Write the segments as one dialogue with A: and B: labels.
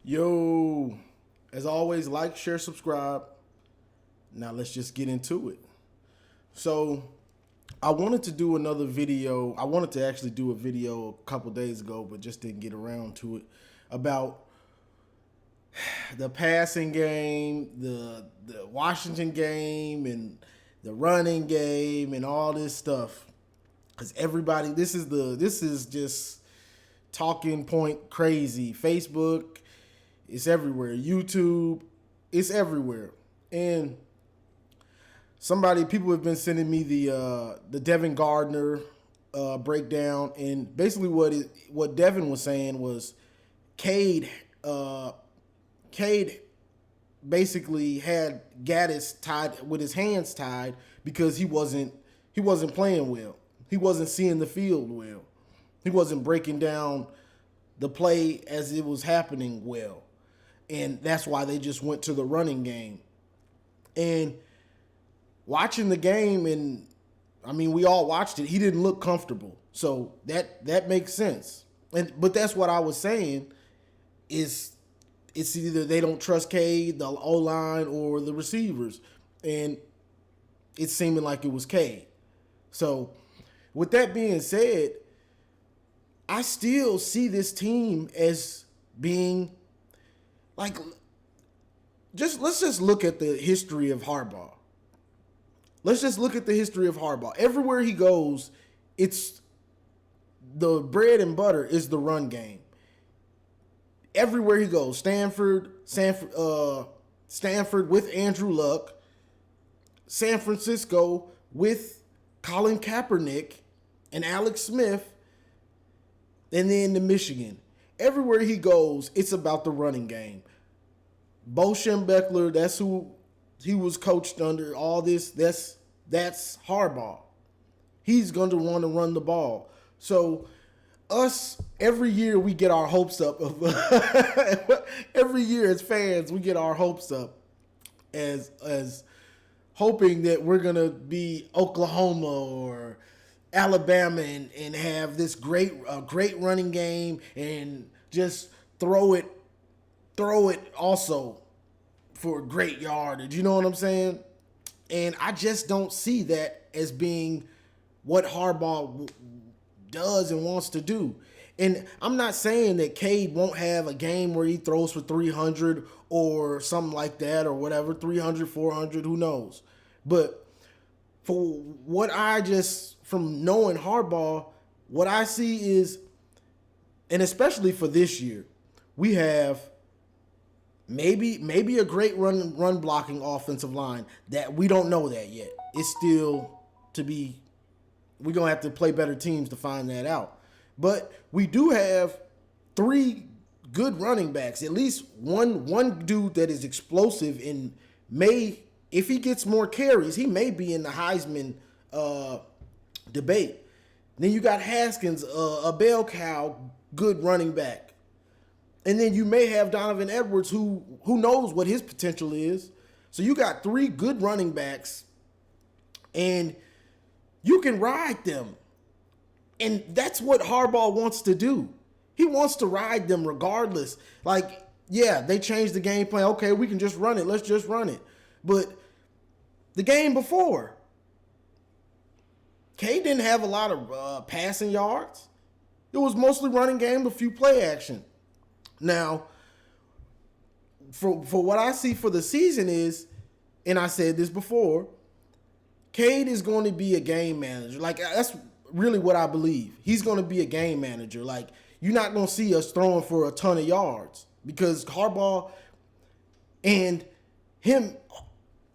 A: Yo, as always, like, share, subscribe. Now let's just get into it. So, I wanted to do another video. I wanted to actually do a video a couple days ago, but just didn't get around to it about the passing game, the Washington game, and the running game, and all this stuff. Because everybody, this is just talking point crazy. Facebook, it's everywhere. YouTube, it's everywhere. And people have been sending me the Devin Gardner breakdown, and basically what Devin was saying was Cade basically had Gaddis tied with his hands tied because he wasn't playing well. He wasn't seeing the field well. He wasn't breaking down the play as it was happening well. And that's why they just went to the running game. And watching the game, and I mean, we all watched it, he didn't look comfortable. So that makes sense. But that's what I was saying is it's either they don't trust Cade, the O-line, or the receivers. And it's seeming like it was Cade. So with that being said, I still see this team as being like, let's just look at the history of Harbaugh. Let's just look at the history of Harbaugh. Everywhere he goes, it's the bread and butter is the run game. Everywhere he goes, Stanford with Andrew Luck, San Francisco with Colin Kaepernick and Alex Smith, and then to Michigan. Everywhere he goes, it's about the running game. Bo Schembechler, that's who he was coached under. All this, that's Harbaugh. He's going to want to run the ball. So us, every year we get our hopes up. Every year as fans, we get our hopes up as hoping that we're going to be Oklahoma or Alabama and have this great running game and just throw it also for great yardage. You know what I'm saying? And I just don't see that as being what Harbaugh does and wants to do. And I'm not saying that Cade won't have a game where he throws for 300 or something like that or whatever, 300, 400, who knows. But for what from knowing Harbaugh, what I see is, and especially for this year, we have maybe a great run blocking offensive line that we don't know that yet. It's still to be, we're going to have to play better teams to find that out. But we do have three good running backs, at least one dude that is explosive and if he gets more carries, he may be in the Heisman debate. Then you got Haskins, a bell cow, good running back. And then you may have Donovan Edwards, who knows what his potential is. So you got three good running backs, and you can ride them. And that's what Harbaugh wants to do. He wants to ride them regardless. Like, yeah, they changed the game plan. Okay, we can just run it. Let's just run it. But the game before, Cade didn't have a lot of passing yards. It was mostly running game, a few play action. Now, for what I see for the season is, and I said this before, Cade is going to be a game manager. Like, that's really what I believe. He's going to be a game manager. Like, you're not going to see us throwing for a ton of yards because Harbaugh and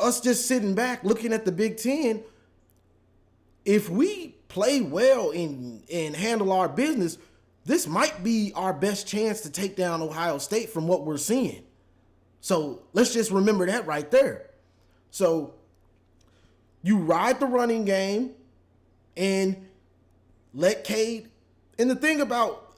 A: us just sitting back looking at the Big Ten, if we play well and handle our business, this might be our best chance to take down Ohio State from what we're seeing. So let's just remember that right there. So you ride the running game and let Cade. And the thing about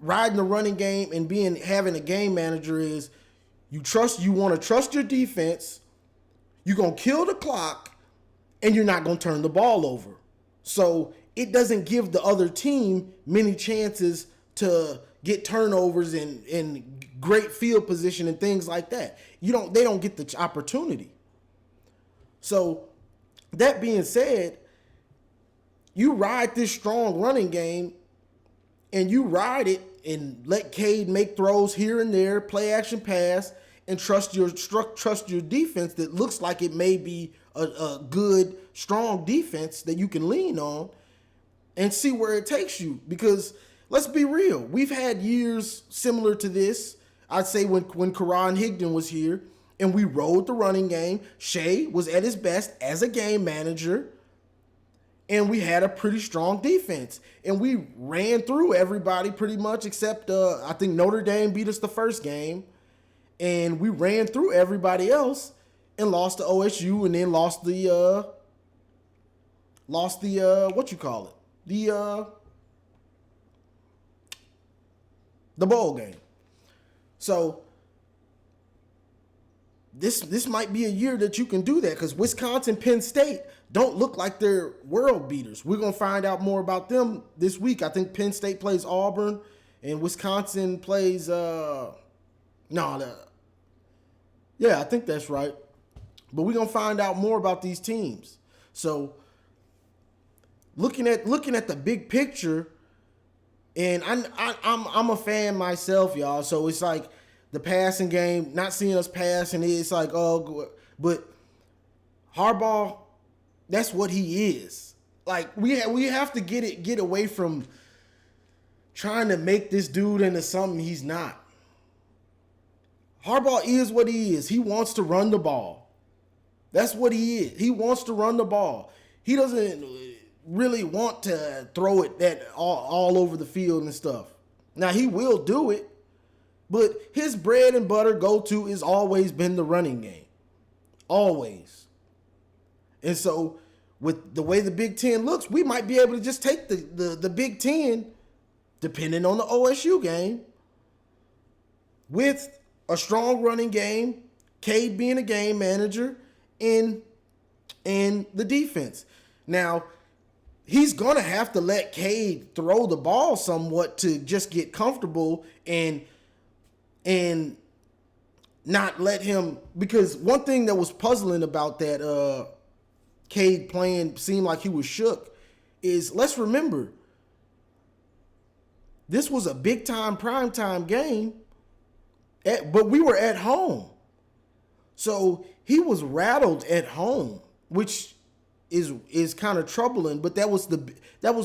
A: riding the running game and having a game manager is you want to trust your defense. You're going to kill the clock and you're not going to turn the ball over. So it doesn't give the other team many chances to get turnovers and great field position and things like that. They don't get the opportunity. So that being said, you ride this strong running game and you ride it and let Cade make throws here and there, play action pass, and trust your defense that looks like it may be a good, strong defense that you can lean on and see where it takes you. Because let's be real, we've had years similar to this. I'd say when Karan Higdon was here and we rode the running game, Shea was at his best as a game manager, and we had a pretty strong defense. And we ran through everybody pretty much except, I think Notre Dame beat us the first game. And we ran through everybody else and lost to OSU and then lost the what you call it? The bowl game. So this might be a year that you can do that, because Wisconsin, Penn State don't look like they're world beaters. We're going to find out more about them this week. I think Penn State plays Auburn and Wisconsin plays I think that's right. But we're going to find out more about these teams. So looking at the big picture, and I'm a fan myself, y'all. So it's like the passing game, not seeing us pass, and it's like, oh, but Harbaugh, that's what he is. Like we have to get away from trying to make this dude into something he's not. Harbaugh is what he is. He wants to run the ball. That's what he is. He wants to run the ball. He doesn't really want to throw it that all over the field and stuff. Now, he will do it, but his bread and butter go-to has always been the running game. Always. And so, with the way the Big Ten looks, we might be able to just take the Big Ten, depending on the OSU game, with a strong running game, Cade being a game manager, and the defense. Now, he's going to have to let Cade throw the ball somewhat to just get comfortable and not let him, because one thing that was puzzling about that Cade playing seemed like he was shook is, let's remember, this was a big time primetime game, but we were at home. So he was rattled at home, which is kind of troubling, but that was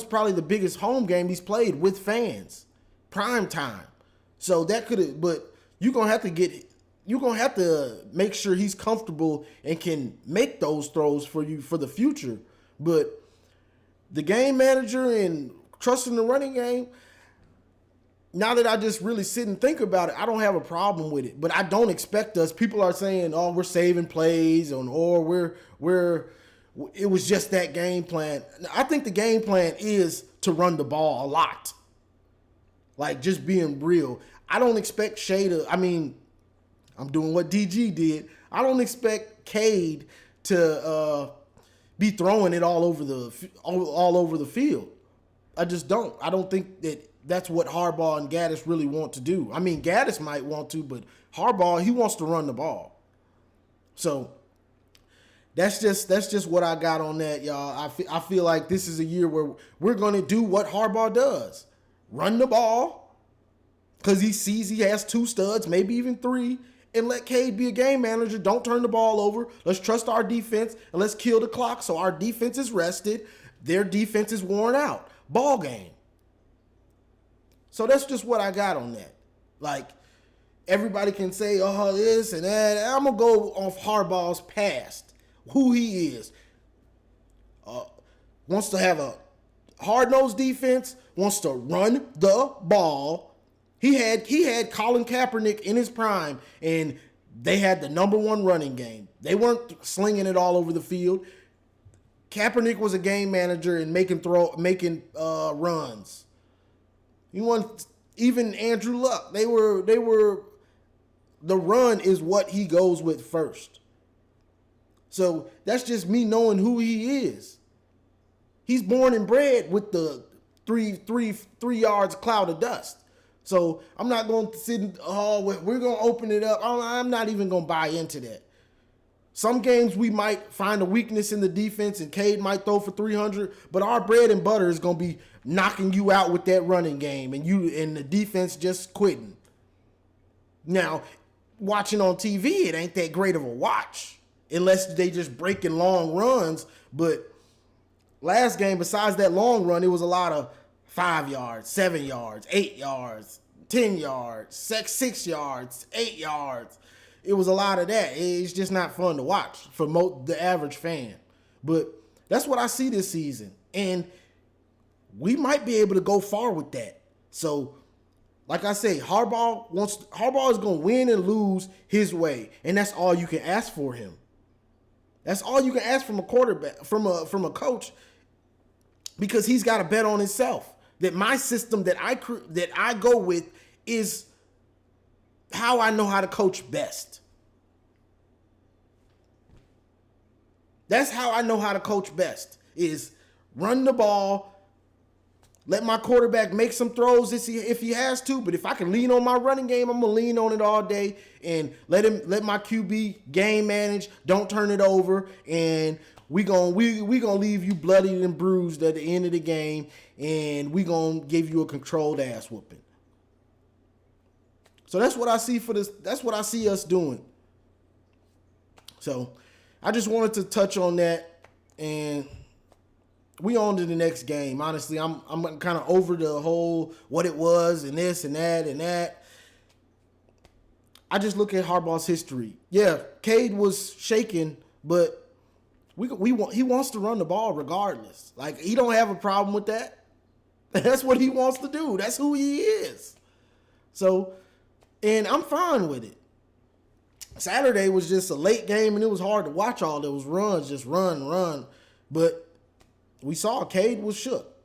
A: probably the biggest home game he's played with fans, prime time. So that could have, but you're gonna have to make sure he's comfortable and can make those throws for you for the future. But the game manager and trusting the running game, now that I just really sit and think about it, I don't have a problem with it. But I don't expect us. People are saying, "Oh, we're saving plays," or it was just that game plan. I think the game plan is to run the ball a lot. Like, just being real. I don't expect Shea to, I'm doing what DG did. I don't expect Cade to be throwing it all over the field. I just don't. I don't think that's what Harbaugh and Gaddis really want to do. Gaddis might want to, but Harbaugh, he wants to run the ball. So that's just what I got on that, y'all. I feel like this is a year where we're going to do what Harbaugh does. Run the ball, because he sees he has 2 studs, maybe even 3, and let Cade be a game manager. Don't turn the ball over. Let's trust our defense, and let's kill the clock so our defense is rested. Their defense is worn out. Ball game. So that's just what I got on that. Like, everybody can say, oh, this and that. I'm going to go off Harbaugh's past, who he is. Wants to have a hard-nosed defense, wants to run the ball. He had Colin Kaepernick in his prime, and they had the number 1 running game. They weren't slinging it all over the field. Kaepernick was a game manager and making runs. You want even Andrew Luck. They were the run is what he goes with first. So that's just me knowing who he is. He's born and bred with the three yards cloud of dust. So I'm not going to sit, we're going to open it up. I'm not even going to buy into that. Some games we might find a weakness in the defense and Cade might throw for 300, but our bread and butter is going to be knocking you out with that running game and the defense just quitting. Now, watching on TV, it ain't that great of a watch unless they just breaking long runs. But last game, besides that long run, it was a lot of 5 yards, 7 yards, 8 yards, 10 yards, 6 yards, 8 yards. It was a lot of that. It's just not fun to watch for the average fan. But that's what I see this season. And we might be able to go far with that. So, like I say, Harbaugh is going to win and lose his way. And that's all you can ask for him. That's all you can ask from a quarterback, from a coach, because he's got to bet on himself. That my system that I go with is how I know how to coach best. That's how I know how to coach best, is run the ball, let my quarterback make some throws if he has to, but if I can lean on my running game, I'm going to lean on it all day and let my QB game manage, don't turn it over, and we gonna leave you bloodied and bruised at the end of the game, and we gonna give you a controlled ass whooping. So that's what I see for this. That's what I see us doing. So I just wanted to touch on that, and we on to the next game. Honestly, I'm kind of over the whole what it was and this and that and that. I just look at Harbaugh's history. Yeah, Cade was shaking, but he wants to run the ball regardless. Like, he don't have a problem with that. That's what he wants to do. That's who he is. So, and I'm fine with it. Saturday was just a late game, and it was hard to watch all those runs, just run. But we saw Cade was shook.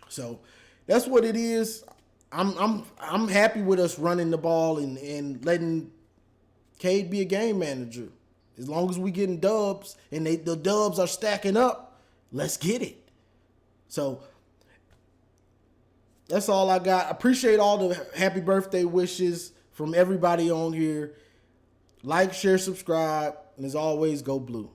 A: So that's what it is. I'm happy with us running the ball and letting Cade be a game manager. As long as we getting dubs and the dubs are stacking up, let's get it. So that's all I got. Appreciate all the happy birthday wishes from everybody on here. Like, share, subscribe, and as always, go blue.